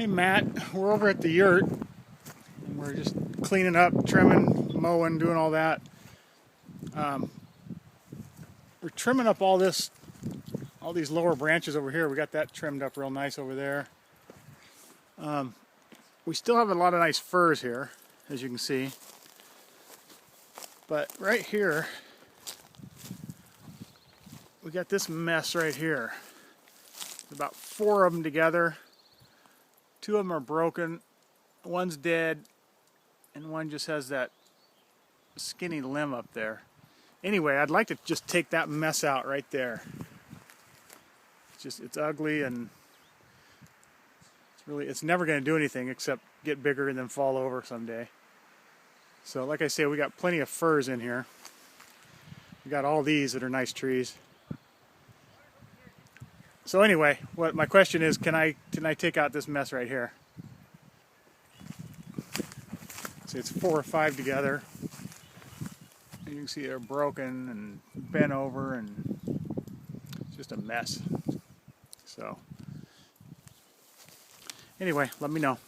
Hey Matt, we're over at the Yurt and we're just cleaning up, trimming, mowing, doing all that. We're trimming up all these lower branches over here. We got that trimmed up real nice over there. We still have a lot of nice firs here, as you can see. But right here, we got this mess right here. About 4 of them together. 2 of them are broken, one's dead, and one just has that skinny limb up there. Anyway, I'd like to just take that mess out right there. It's ugly, and it's never going to do anything except get bigger and then fall over someday. So like I say, we got plenty of firs in here. We got all these that are nice trees. So anyway, what my question is, can I take out this mess right here? See, it's 4 or 5 together. And you can see they're broken and bent over, and it's just a mess. So anyway, let me know.